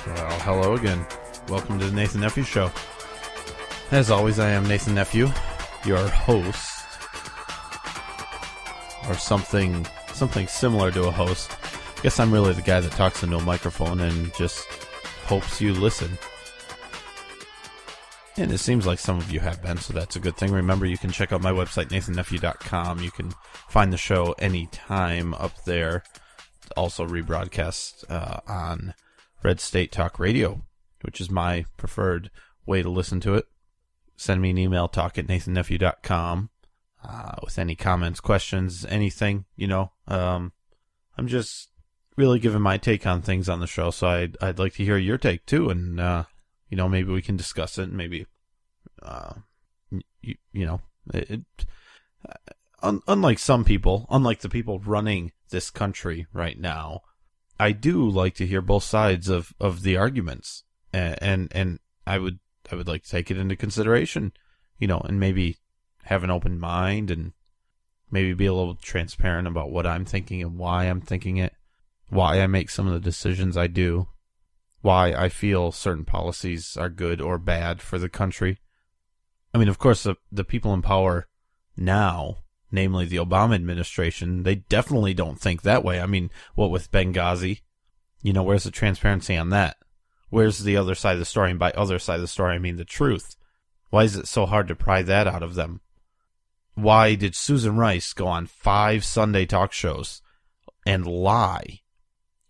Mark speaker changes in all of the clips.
Speaker 1: Well, hello again. Welcome to the Nathan Nephew Show. As always, I am Nathan Nephew, your host, or something similar to a host. I guess I'm really the guy that talks into a microphone and just hopes you listen. And it seems like some of you have been, so that's a good thing. Remember, you can check out my website, nathannephew.com. You can find the show anytime up there. Also rebroadcast on Red State Talk Radio, which is my preferred way to listen to it. Send me an email, talk@nathannephew.com, with any comments, questions, anything, I'm just really giving my take on things on the show, so I'd like to hear your take too, and, maybe we can discuss it, and maybe, unlike some people, unlike the people running this country right now, I do like to hear both sides of the arguments, and I would like to take it into consideration, and maybe have an open mind and maybe be a little transparent about what I'm thinking and why I'm thinking it, why I make some of the decisions I do, why I feel certain policies are good or bad for the country. I mean, of course, the people in power now, namely the Obama administration, they definitely don't think that way. I mean, what with Benghazi? Where's the transparency on that? Where's the other side of the story? And by other side of the story, I mean the truth. Why is it so hard to pry that out of them? Why did Susan Rice go on 5 Sunday talk shows and lie?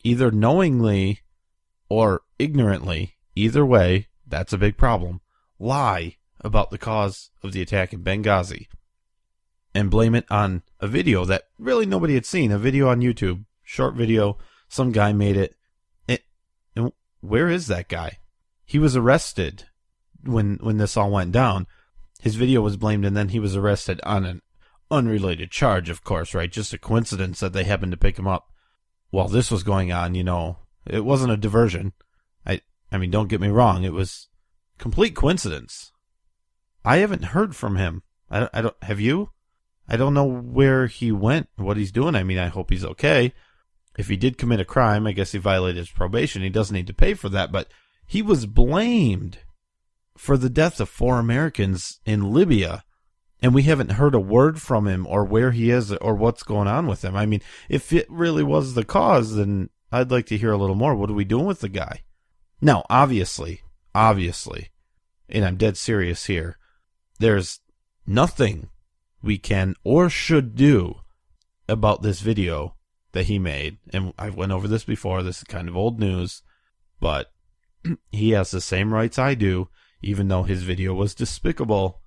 Speaker 1: Either knowingly or ignorantly, either way, that's a big problem. Lie about the cause of the attack in Benghazi and blame it on a video that really nobody had seen, a video on YouTube, short video, some guy made it. And where is that guy? He was arrested when this all went down. His video was blamed, and then he was arrested on an unrelated charge, of course, right? Just a coincidence that they happened to pick him up while this was going on, It wasn't a diversion. I mean, don't get me wrong, it was complete coincidence. I haven't heard from him. I don't have you? I don't know where he went, what he's doing. I mean, I hope he's okay. If he did commit a crime, I guess he violated his probation. He doesn't need to pay for that, but he was blamed for the death of 4 Americans in Libya, and we haven't heard a word from him or where he is or what's going on with him. I mean, if it really was the cause, then I'd like to hear a little more. What are we doing with the guy? Now, obviously, and I'm dead serious here, there's nothing we can or should do about this video that he made. And I've went over this before. This is kind of old news, but he has the same rights I do. Even though his video was despicable,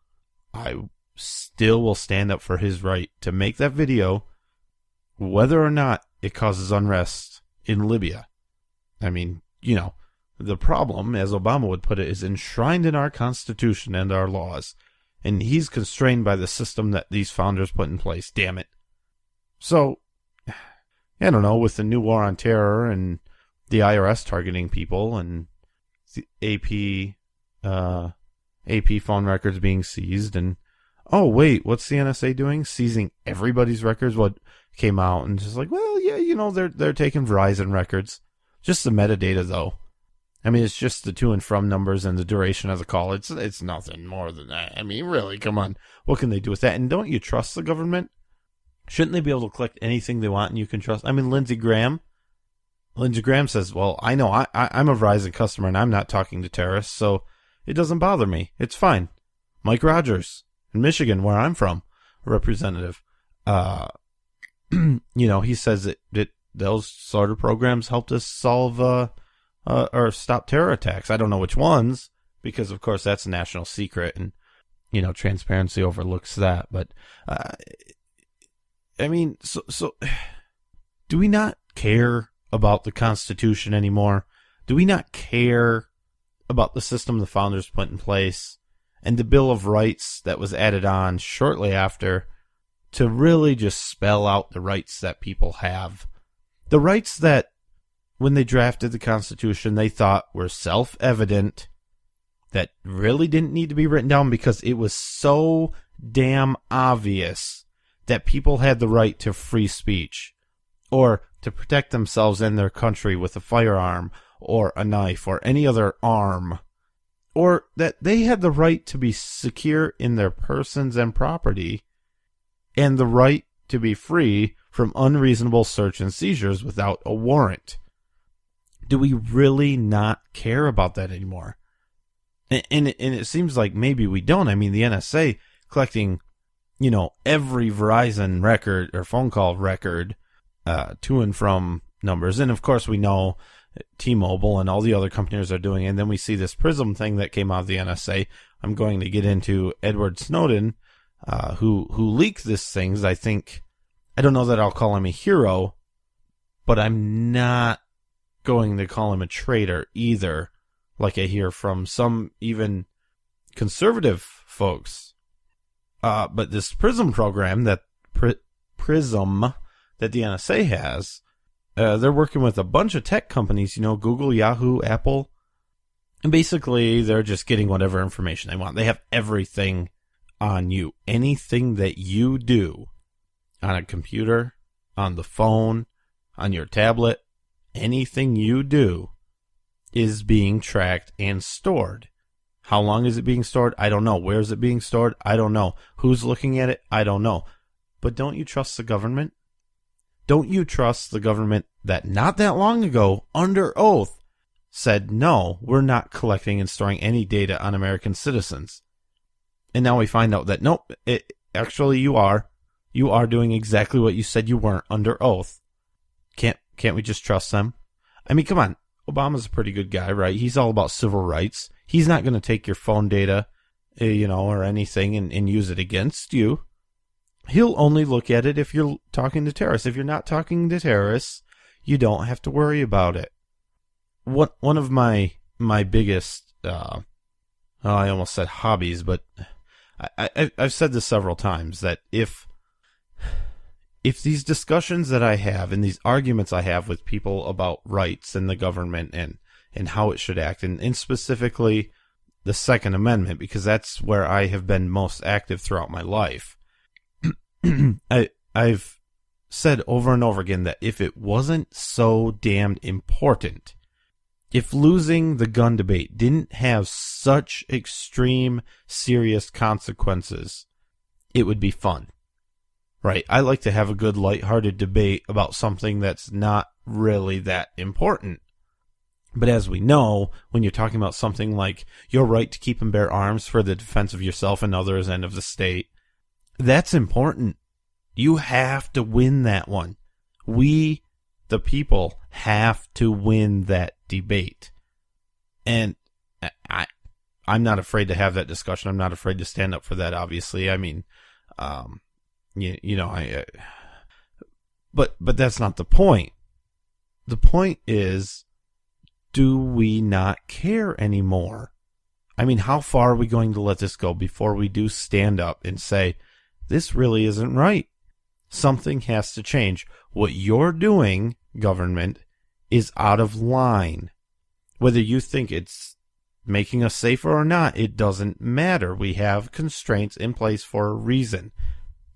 Speaker 1: I still will stand up for his right to make that video, whether or not it causes unrest in Libya. I mean, the problem, as Obama would put it, is enshrined in our Constitution and our laws. And he's constrained by the system that these founders put in place. Damn it. So, I don't know, with the new war on terror and the IRS targeting people and the AP phone records being seized, and oh wait, what's the NSA doing? Seizing everybody's records. What came out and just like, well, yeah, they're taking Verizon records. Just the metadata though. I mean, it's just the to and from numbers and the duration of the call. It's nothing more than that. I mean, really, come on. What can they do with that? And don't you trust the government? Shouldn't they be able to collect anything they want and you can trust? I mean, Lindsey Graham says, well, I know I'm a Verizon customer and I'm not talking to terrorists, so it doesn't bother me. It's fine. Mike Rogers in Michigan, where I'm from, a representative, he says that those sort of programs helped us solve or stop terror attacks. I don't know which ones, because of course that's a national secret, and transparency overlooks that. But I mean, so do we not care about the Constitution anymore? Do we not care about the system the founders put in place and the Bill of Rights that was added on shortly after to really just spell out the rights that people have? The rights that, when they drafted the Constitution, they thought were self-evident, that really didn't need to be written down because it was so damn obvious that people had the right to free speech, or to protect themselves and their country with a firearm, or a knife or any other arm, or that they had the right to be secure in their persons and property, and the right to be free from unreasonable search and seizures without a warrant. Do we really not care about that anymore? And it seems like maybe we don't. I mean, the NSA collecting, every Verizon record or phone call record to and from numbers. And, of course, we know T-Mobile and all the other companies are doing it. And then we see this PRISM thing that came out of the NSA. I'm going to get into Edward Snowden, who leaked these things. I don't know that I'll call him a hero, but I'm not going to call him a traitor either, like I hear from some even conservative folks. But this PRISM program, that PRISM that the NSA has, they're working with a bunch of tech companies, Google, Yahoo, Apple, and basically they're just getting whatever information they want. They have everything on you. Anything that you do on a computer, on the phone, on your tablet, anything you do is being tracked and stored. How long is it being stored? I don't know. Where is it being stored? I don't know. Who's looking at it? I don't know. But don't you trust the government? Don't you trust the government that not that long ago, under oath, said, no, we're not collecting and storing any data on American citizens? And now we find out that, nope, actually you are. You are doing exactly what you said you weren't under oath. Can't we just trust them? I mean, come on. Obama's a pretty good guy, right? He's all about civil rights. He's not going to take your phone data, or anything and use it against you. He'll only look at it if you're talking to terrorists. If you're not talking to terrorists, you don't have to worry about it. One of my biggest, I almost said hobbies, but I've said this several times, that if these discussions that I have and these arguments I have with people about rights and the government and how it should act, and specifically the Second Amendment, because that's where I have been most active throughout my life, I've said over and over again that if it wasn't so damned important, if losing the gun debate didn't have such extreme, serious consequences, it would be fun. Right? I like to have a good, lighthearted debate about something that's not really that important. But as we know, when you're talking about something like your right to keep and bear arms for the defense of yourself and others and of the state, that's important. You have to win that one. We, the people, have to win that debate. And I'm not afraid to have that discussion. I'm not afraid to stand up for that, obviously. I mean, but that's not the point. The point is, do we not care anymore? I mean, how far are we going to let this go before we do stand up and say, this really isn't right? Something has to change. What you're doing, government, is out of line. Whether you think it's making us safer or not, it doesn't matter. We have constraints in place for a reason.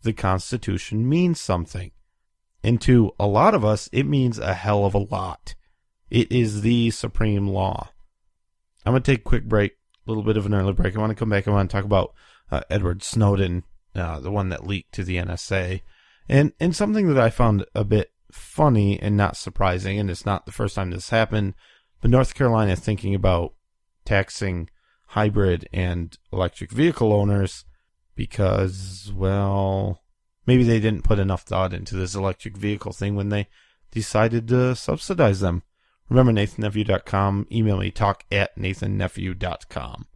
Speaker 1: The Constitution means something. And to a lot of us, it means a hell of a lot. It is the supreme law. I'm going to take a quick break, a little bit of an early break. I want to come back. I want to talk about Edward Snowden, the one that leaked to the NSA. And something that I found a bit funny and not surprising, and it's not the first time this happened, but North Carolina thinking about taxing hybrid and electric vehicle owners because, well, maybe they didn't put enough thought into this electric vehicle thing when they decided to subsidize them. Remember, NathanNephew.com. Email me, talk@NathanNephew.com.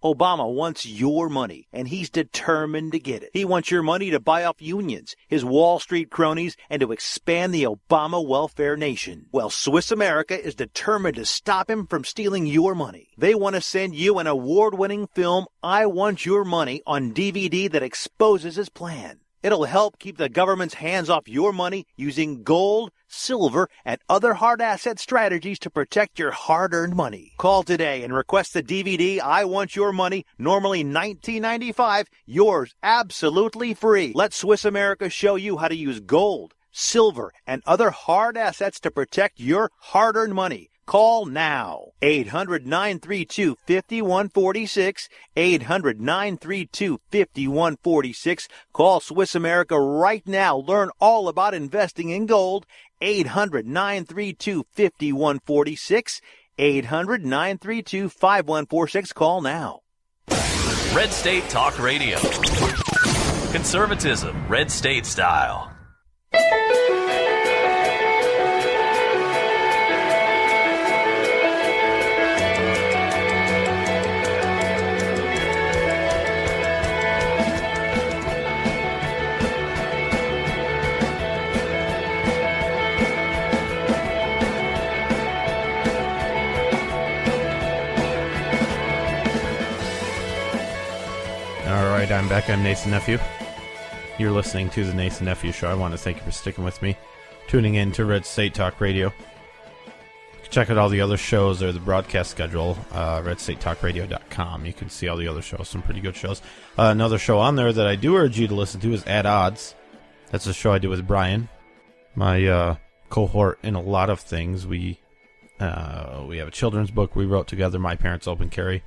Speaker 2: Obama wants your money, and he's determined to get it. He wants your money to buy off unions, his Wall Street cronies, and to expand the Obama welfare nation. Well, Swiss America is determined to stop him from stealing your money. They want to send you an award-winning film, I Want Your Money, on DVD that exposes his plan. It'll help keep the government's hands off your money using gold, silver, and other hard asset strategies to protect your hard-earned money. Call today and request the DVD, I Want Your Money, normally $19.95, yours absolutely free. Let Swiss America show you how to use gold, silver, and other hard assets to protect your hard-earned money. Call now. 800-932-5146. 800-932-5146. Call Swiss America right now. Learn all about investing in gold. 800-932-5146. 800-932-5146. Call now.
Speaker 3: Red State Talk Radio. Conservatism, Red State style.
Speaker 1: Alright, I'm back. I'm Nathan Nephew. You're listening to the Nathan Nephew Show. I want to thank you for sticking with me, tuning in to Red State Talk Radio. You can check out all the other shows or the broadcast schedule, redstatetalkradio.com. You can see all the other shows, some pretty good shows. Another show on there that I do urge you to listen to is At Odds. That's a show I do with Brian, my cohort in a lot of things. We have a children's book we wrote together, My Parents Open Carry.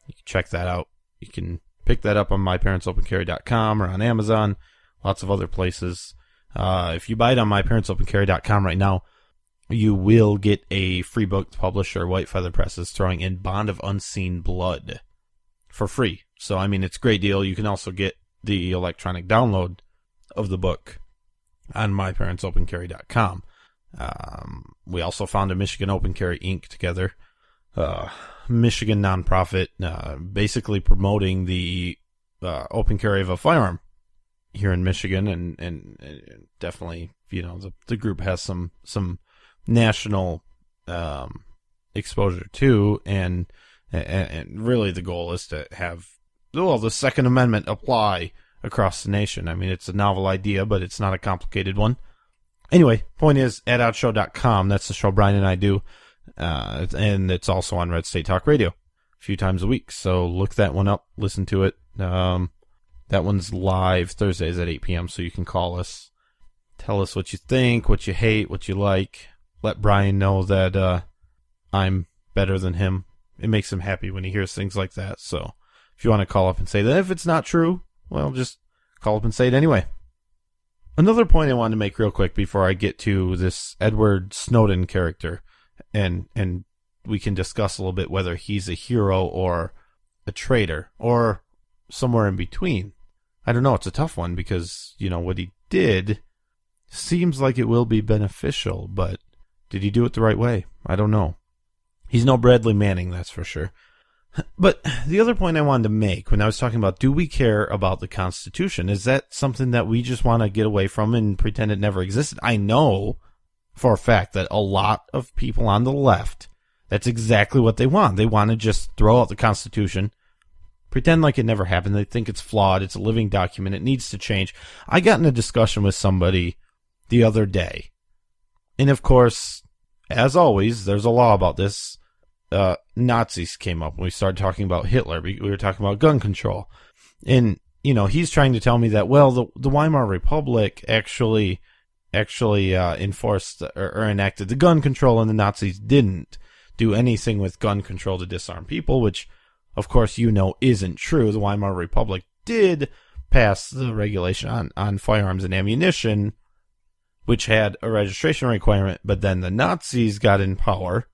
Speaker 1: You can check that out. You can pick that up on myparentsopencarry.com or on Amazon, lots of other places. If you buy it on myparentsopencarry.com right now, you will get a free book. The publisher, White Feather Press, is throwing in Bond of Unseen Blood for free. So, I mean, it's a great deal. You can also get the electronic download of the book on myparentsopencarry.com. We also founded Michigan Open Carry Inc. together. Michigan nonprofit, basically promoting the open carry of a firearm here in Michigan, and definitely, you know, the group has some national exposure too, and really the goal is to have the Second Amendment apply across the nation. I mean, it's a novel idea, but it's not a complicated one. Anyway, point is, atoutsshow.com. That's the show Brian and I do. And it's also on Red State Talk Radio a few times a week. So look that one up, listen to it. That one's live Thursdays at 8 p.m. So you can call us, tell us what you think, what you hate, what you like. Let Brian know that I'm better than him. It makes him happy when he hears things like that. So if you want to call up and say that, if it's not true, well, just call up and say it anyway. Another point I wanted to make real quick before I get to this Edward Snowden character, and we can discuss a little bit whether he's a hero or a traitor or somewhere in between. I don't know. It's a tough one because, you know, what he did seems like it will be beneficial, but did he do it the right way? I don't know. He's no Bradley Manning, that's for sure. But the other point I wanted to make when I was talking about, do we care about the Constitution? Is that something that we just want to get away from and pretend it never existed? I know for a fact that a lot of people on the left, that's exactly what they want. They want to just throw out the Constitution, pretend like it never happened. They think it's flawed. It's a living document. It needs to change. I got in a discussion with somebody the other day. And of course, as always, there's a law about this. Nazis came up when we started talking about Hitler. We were talking about gun control. And, you know, he's trying to tell me that, well, the Weimar Republic actually enforced or enacted the gun control, and the Nazis didn't do anything with gun control to disarm people, which, of course, you know, isn't true. The Weimar Republic did pass the regulation on firearms and ammunition, which had a registration requirement, but then the Nazis got in power,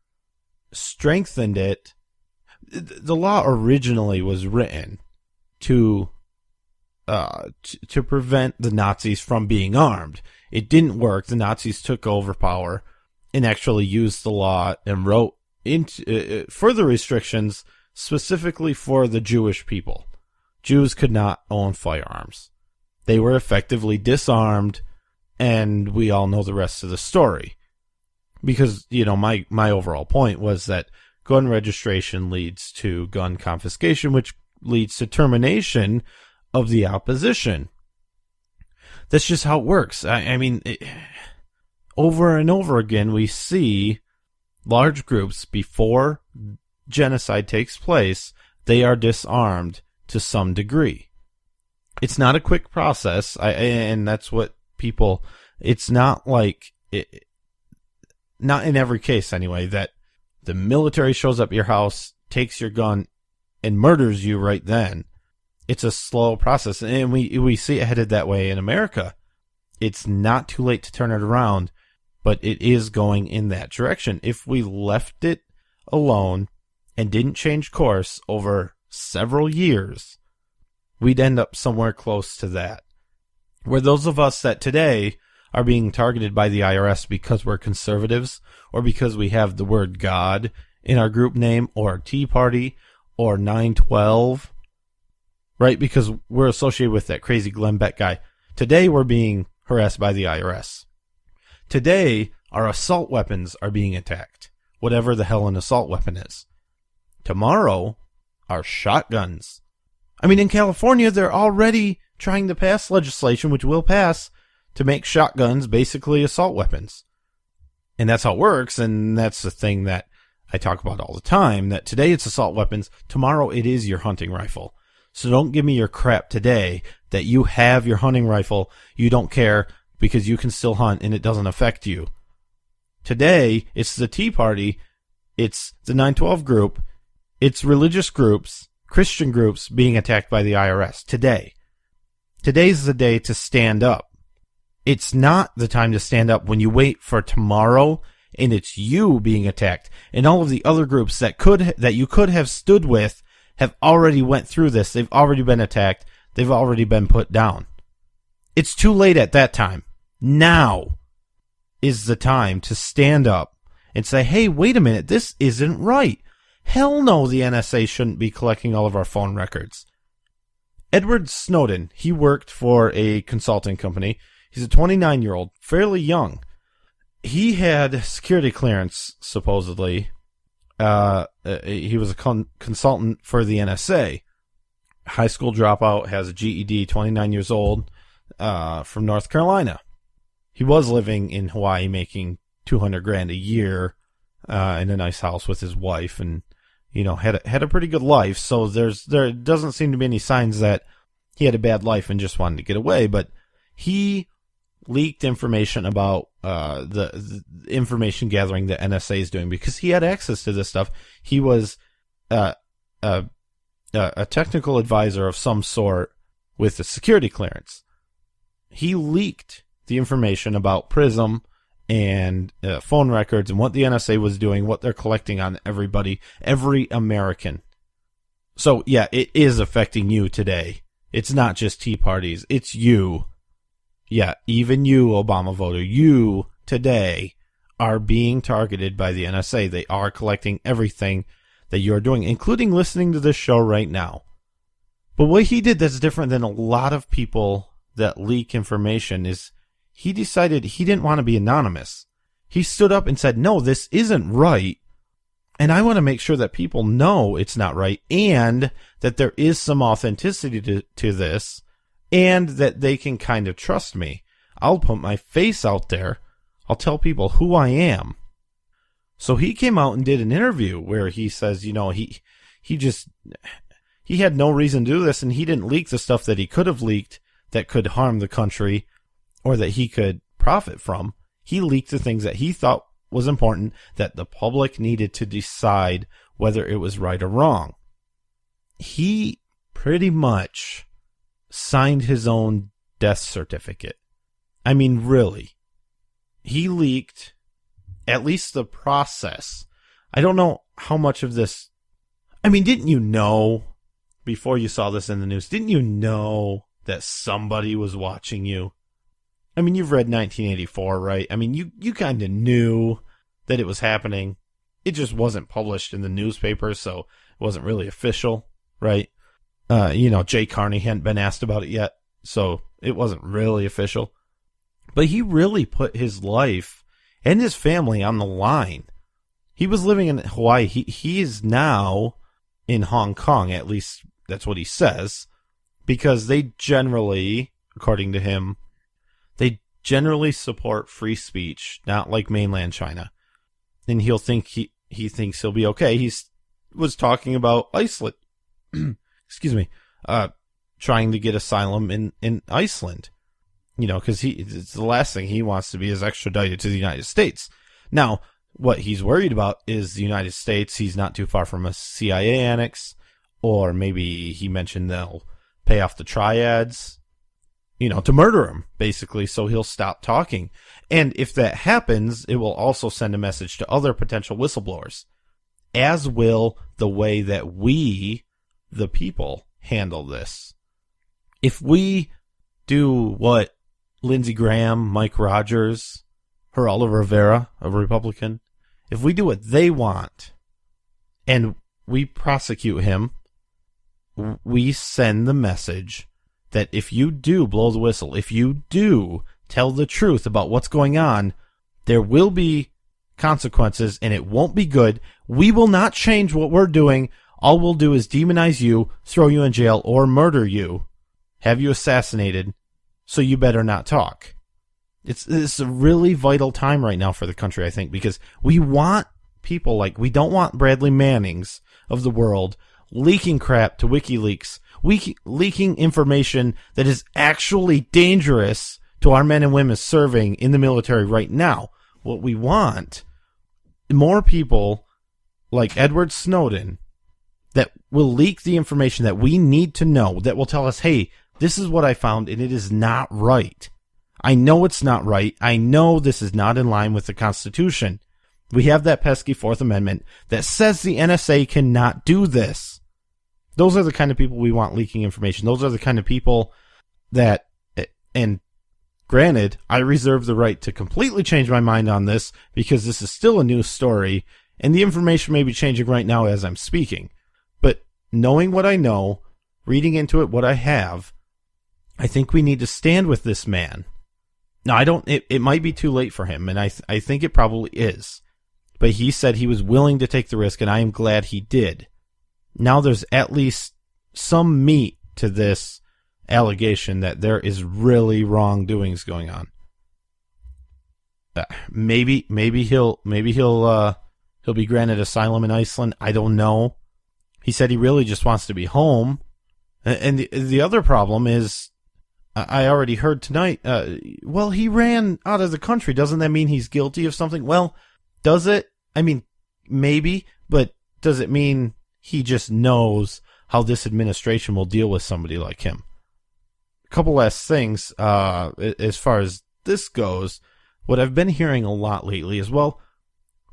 Speaker 1: strengthened it. The law originally was written to prevent the Nazis from being armed. It didn't work. The Nazis took over power and actually used the law and wrote into further restrictions specifically for the Jewish people. Jews could not own firearms. They were effectively disarmed, and we all know the rest of the story. Because, you know, my overall point was that gun registration leads to gun confiscation, which leads to termination of the opposition. That's just how it works. I mean, over and over again, we see large groups, before genocide takes place, they are disarmed to some degree. It's not a quick process, and that's what people... It's not like... not in every case, anyway, that the military shows up at your house, takes your gun, and murders you right then. It's a slow process, and we see it headed that way in America. It's not too late to turn it around, but it is going in that direction. If we left it alone and didn't change course over several years, we'd end up somewhere close to that. Where those of us that today are being targeted by the IRS because we're conservatives, or because we have the word God in our group name, or Tea Party, or 9/12, right? Because we're associated with that crazy Glenn Beck guy. Today we're being harassed by the IRS. Today our assault weapons are being attacked, whatever the hell an assault weapon is. Tomorrow, our shotguns. I mean, in California, they're already trying to pass legislation, which will pass, to make shotguns basically assault weapons. And that's how it works, and that's the thing that I talk about all the time, that today it's assault weapons, tomorrow it is your hunting rifle. So don't give me your crap today that you have your hunting rifle, you don't care because you can still hunt and it doesn't affect you. Today, it's the Tea Party, it's the 9/12 group, it's religious groups, Christian groups being attacked by the IRS. Today's the day to stand up. It's not the time to stand up when you wait for tomorrow and it's you being attacked, and all of the other groups that you could have stood with have already went through this. They've already been attacked. They've already been put down. It's too late at that time. Now is the time to stand up and say, hey, wait a minute, this isn't right. Hell no, the NSA shouldn't be collecting all of our phone records. Edward Snowden, he worked for a consulting company. He's a 29-year-old, fairly young. He had security clearance, supposedly. He was a consultant for the NSA. High school dropout, has a GED, 29 years old, from North Carolina. He was living in Hawaii, making $200,000 a year, in a nice house with his wife, and had a pretty good life. So there doesn't seem to be any signs that he had a bad life and just wanted to get away. But he leaked information about the information gathering that NSA is doing because he had access to this stuff. He was a technical advisor of some sort with a security clearance. He leaked the information about PRISM and phone records and what the NSA was doing, what they're collecting on everybody, every American. So, yeah, it is affecting you today. It's not just Tea Parties. It's you. Yeah, even you, Obama voter, you today are being targeted by the NSA. They are collecting everything that you're doing, including listening to this show right now. But what he did that's different than a lot of people that leak information is he decided he didn't want to be anonymous. He stood up and said, no, this isn't right. And I want to make sure that people know it's not right and that there is some authenticity to this and that they can kind of trust me. I'll put my face out there. I'll tell people who I am. So he came out and did an interview where he says, he had no reason to do this, and he didn't leak the stuff that he could have leaked that could harm the country or that he could profit from. He leaked the things that he thought was important that the public needed to decide whether it was right or wrong. He pretty much signed his own death certificate. I mean, really. He leaked at least the process. I don't know how much of this... I mean, didn't you know, before you saw this in the news, didn't you know that somebody was watching you? I mean, you've read 1984, right? I mean, you kind of knew that it was happening. It just wasn't published in the newspaper, so it wasn't really official, right? Jay Carney hadn't been asked about it yet, so it wasn't really official. But he really put his life and his family on the line. He was living in Hawaii. He is now in Hong Kong, at least that's what he says, because they generally, according to him, generally support free speech, not like mainland China. And he'll think he thinks he'll be okay. Was talking about Iceland. Excuse me. Trying to get asylum in Iceland. You know, because it's the last thing he wants to be is extradited to the United States. Now, what he's worried about is the United States. He's not too far from a CIA annex, or maybe he mentioned they'll pay off the triads, you know, to murder him, basically, so he'll stop talking. And if that happens, it will also send a message to other potential whistleblowers, as will the way that we, the people, handle this. If we do what Lindsey Graham, Mike Rogers, Geraldo Rivera, a Republican, if we do what they want and we prosecute him, we send the message that if you do blow the whistle, if you do tell the truth about what's going on, there will be consequences and it won't be good. We will not change what we're doing. All we'll do is demonize you, throw you in jail, or murder you, have you assassinated, so you better not talk. It's a really vital time right now for the country, I think, because we want people like, we don't want Bradley Mannings of the world leaking crap to WikiLeaks, leaking information that is actually dangerous to our men and women serving in the military right now. What we want, more people like Edward Snowden that will leak the information that we need to know, that will tell us, hey, this is what I found and it is not right. I know it's not right. I know this is not in line with the Constitution. We have that pesky Fourth Amendment that says the NSA cannot do this. Those are the kind of people we want leaking information. Those are the kind of people that, and granted, I reserve the right to completely change my mind on this because this is still a news story and the information may be changing right now as I'm speaking. But knowing what I know, reading into it what I have, I think we need to stand with this man. Now, it might be too late for him, and I think it probably is. But he said he was willing to take the risk, and I am glad he did. Now there's at least some meat to this allegation that there is really wrongdoings going on. Maybe he'll be granted asylum in Iceland. I don't know. He said he really just wants to be home. And the other problem is, I already heard tonight, well, he ran out of the country. Doesn't that mean he's guilty of something? Well, does it? I mean, maybe, but does it mean he just knows how this administration will deal with somebody like him? A couple last things, as far as this goes, what I've been hearing a lot lately is, well,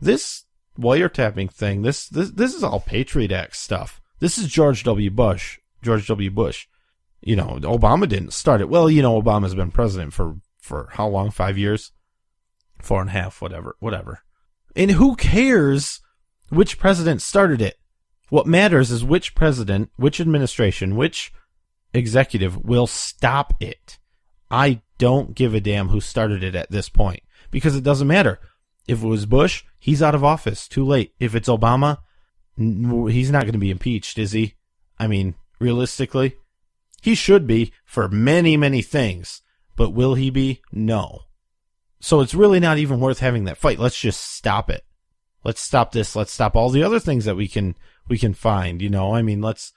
Speaker 1: this wiretapping thing, this is all Patriot Act stuff. This is George W. Bush. You know, Obama didn't start it. Well, you know, Obama's been president for how long? 5 years? 4.5, whatever. And who cares which president started it? What matters is which president, which administration, which executive will stop it. I don't give a damn who started it at this point, because it doesn't matter. If it was Bush, he's out of office. Too late. If it's Obama, he's not going to be impeached, is he? I mean, realistically, he should be for many, many things. But will he be? No. So it's really not even worth having that fight. Let's just stop it. Let's stop this. Let's stop all the other things that we can find. You know, I mean, let's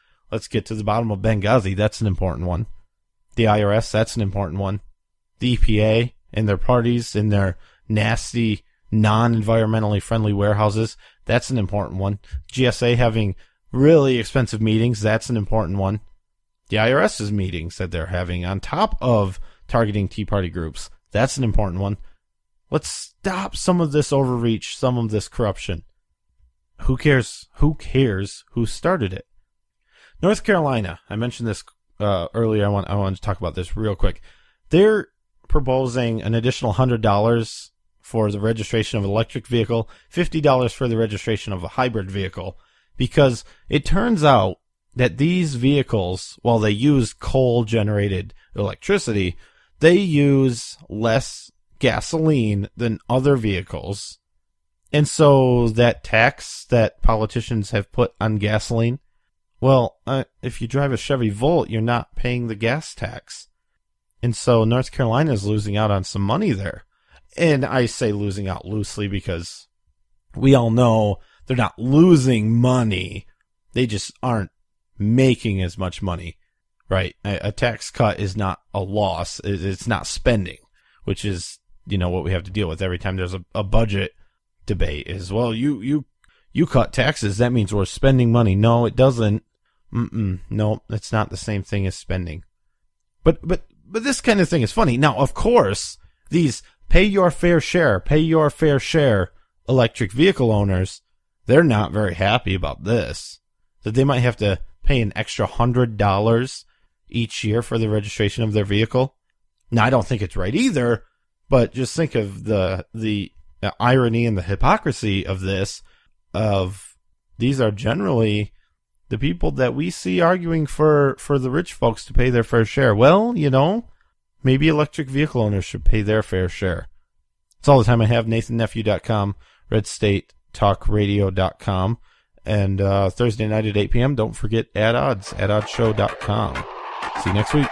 Speaker 1: get to the bottom of Benghazi. That's an important one. The IRS, that's an important one. The EPA and their parties and their nasty, non-environmentally friendly warehouses, that's an important one. GSA having really expensive meetings, that's an important one. The IRS's meetings that they're having on top of targeting Tea Party groups, that's an important one. Let's stop some of this overreach, some of this corruption. Who cares? Who cares who started it? North Carolina, I mentioned this earlier. I want to talk about this real quick. They're proposing an additional $100 for the registration of an electric vehicle, $50 for the registration of a hybrid vehicle, because it turns out that these vehicles, while they use coal-generated electricity, they use less gasoline than other vehicles. And so that tax that politicians have put on gasoline, well, if you drive a Chevy Volt, you're not paying the gas tax. And so North Carolina is losing out on some money there. And I say losing out loosely because we all know they're not losing money. They just aren't making as much money, right? A tax cut is not a loss. It's not spending, which is, what we have to deal with every time there's a budget debate is, well, you cut taxes. That means we're spending money. No, it doesn't. No, it's not the same thing as spending. But this kind of thing is funny. Now, of course, these pay your fair share electric vehicle owners, they're not very happy about this. That they might have to pay an extra $100 each year for the registration of their vehicle. Now, I don't think it's right either, but just think of the irony and the hypocrisy of this, of these are generally the people that we see arguing for the rich folks to pay their fair share. Well, maybe electric vehicle owners should pay their fair share. That's all the time I have. NathanNephew.com, RedStateTalkRadio.com, and Thursday night at 8 p.m. Don't forget Ad Odds, AdOddsShow.com. See you next week.